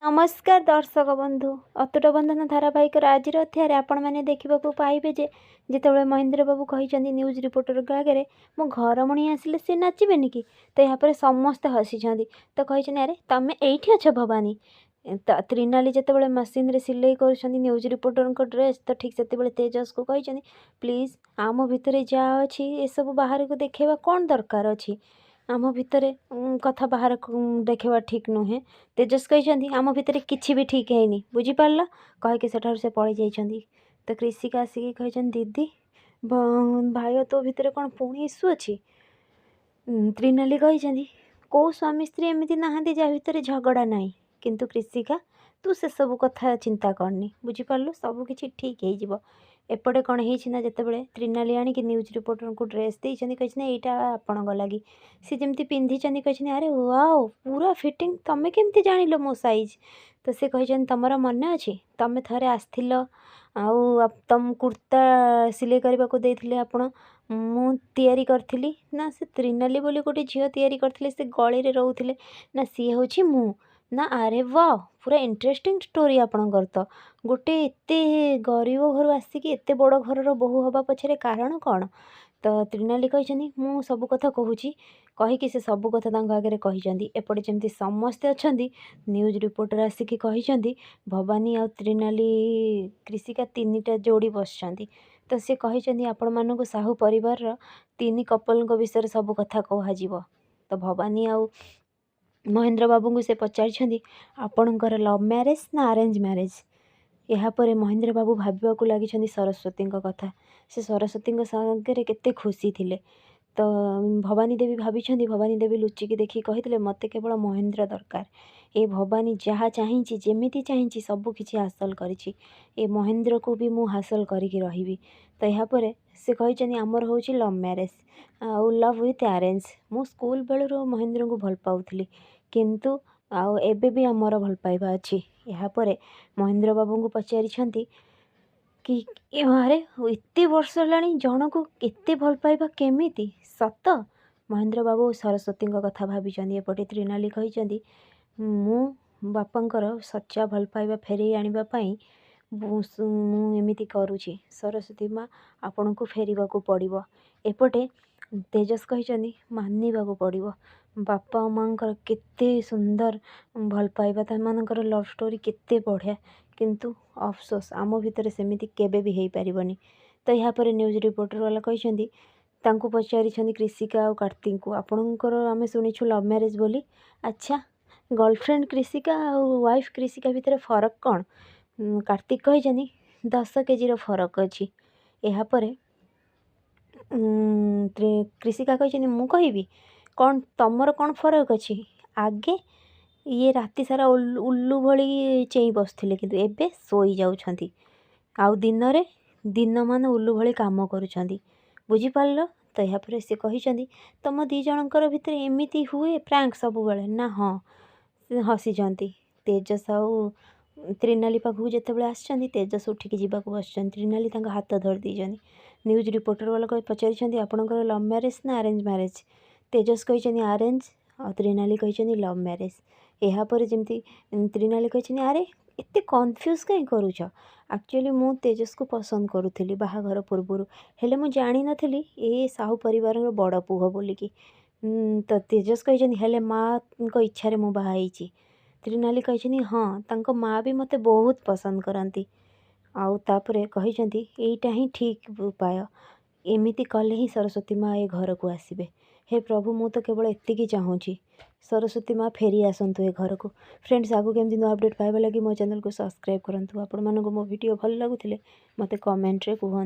नमस्कार दर्शक बंधु अतुट बंधन धारावाहिकर आज अध्याय आपण मैंने देखा पाइबे जे जितेबाला महेंद्र बाबू कहते न्यूज रिपोर्टर आगे मो घरमणी आसिले सी नाचबेनि कि तो यहाँ समस्ते हसी तो कही अरे तुम ये अच्छ भवानी त्रिनाली जितेबाला मशीन रे सिलाई कर न्यूज रिपोर्टर ड्रेस तो ठीक से तेजस को कही प्लीज आम भितर जहाँ अच्छी ये सब बाहर को देखा कौन दरकार अच्छी आम भितर कथा बाहर देखा ठीक नुहे तेजस कही आम भितर किसी भी ठीक है बुझीपार कहीकि सेठार से पलि जाइछन्ति तो कृषिका आसिक कही दीदी भाई तो भितर कौन पुणी इश्यू अच्छी त्रिनाली कही कौ स्वामी स्त्री एमती नहांती जहाँ भितर झगड़ा नाई किंतु कृषिका तू से सब कथा चिंता करनी बुझीपारू सबकि ठीक हो एपटे कौन होना जितेबाला त्रिनाली आणिक न्यूज रिपोर्टर को ड्रेस देती कही यहाँ आपण लगी सी जमी पिंधि कही अरे वाओ पूरा फिटिंग तमें केमती जान मो साइज तो सी कही तुम मन अच्छी तुम थे आसथिल आउ तुम कुर्ता सिलाई करने को देते आपण मु तैयारी करी ना से त्रिनाली बोली गोटे झील तैयारी करते से गली रे रोते ना सी हूँ मु ना अरे वाह पूरा इंटरेस्टिंग स्टोरी आपणकर तो गोटे एते गरीब घर आसिक एते बड़ घर बोहू हवा पछरे कारण कौन तो त्रिनाली कही मु सब कथा कहूँ कहीकि से सब कथा आगे कही एपटे जमी समस्ते अच्छा न्यूज रिपोर्टर आसिक कही भवानी आ त्रिनाली कृषिका तीन जोड़ी बस तो सी कही आपण मानक साहू परिवार तीन कपल विषय सब कथा कह तो भवानी आ महेंद्र बाबू को से पचारि आपणकर लव मैरेज ना अरेंज मैरेज यापर महेंद्र बाबू भाविया लगी सरस्वती कथा से सरस्वती सागर केते खुशी थिले तो भवानी देवी भाभी भवानी देवी लुचिकी देखी कही मत केवल महेंद्र दरकार ए भवानी जहाँ चाहिए जमीती चाहिए सबकि हासिल करी महेंद्र को भी मु हासिल करी रही तो यापर से कही आमर हूँ लव मैरेज आउ लव विथ अरेंज मु स्कूल बेलू महेंद्र को भल पाऊली किंतु आउ एबे भी आमर भल पाइबा अच्छी यापर महेंद्र बाबू को पचारि कि अरे एत वर्ष है जन को एत भल पाइबा केमिति सत महेंद्र बाबू सरस्वती कथा भाभी एपटे त्रिनाली कही मु बापांकर सच्चा भल पाइबा फेरे आने मुझे करुँची सरस्वती माँ आपण को फेरवा को पड़ो एपटे तेजस कही मानवा पड़ो बापा माँ केते सुंदर भल पाइबा तमर लव स्टोरी केते बढ़िया किंतु अफसोस आम भितर सेमिति केबे भी हो पारिबनी तो यहाँ पर न्यूज रिपोर्टर वाला कही पचारि कृषिका और कार्तिक को आपणकर आम शुणीछू लव मैरेज बोली अच्छा गर्लफ्रेंड कृषिका और वाइफ कृषिका भितर फरक कौन कार्तिक कही 10 केजी फरक अच्छी यापर कृषिका कही मु कहि कौन तमर कौन फरक अच्छी आगे ये राति सारा उल्लू भली चेई बसुले किंतु एबे सोई जाउछंती आउ दिन मान उल्लू भली काम करुछंती बुझीपार तो यहाँ पर से कही तुम दी जनकर भितर एमती हुए प्रैंक सब बेले ना हाँ हसी तेजस आउ त्रिनाली पाखक जिते आसछंती तेजस उठिकी जावाक बस त्रिनाली हाथ धरी देछंती न्यूज रिपोर्टर वाला पचारि आपणकर लव मैरेज ना अरेंज मैरेज तेजस कही अरेंज और त्रिनाली कही लव मैरेज यापर जमी त्रिनाली कही अरे एत कन्फ्यूज कहीं करुच एक्चुअली मु तेजस को पसंद करुली बाहाघर पूर्वर हेले मु जानी नथिली ए साहू परिवार बड़ पुह बोलिकी तो तेजस कही हेले माँ को इच्छा मु बाहाई त्रिनाली कही हाँ तांको माँ भी मते बहुत पसंद करती आउ तापरे कही एटा ही ठीक उपाय एमिति कले ही सरस्वती माँ ए घर को आसबे हे प्रभु मु तो केवल एतिकी चाहूँगी सरस्वती माँ फेरी आसतु ए घर को फ्रेंड्स आगु केमती नुआ अपडेट पाइबा लगी मो चैनल को सब्सक्राइब करंतु आपण मानको मो वीडियो भल लगुथिले मते कमेंट रे कहंतु।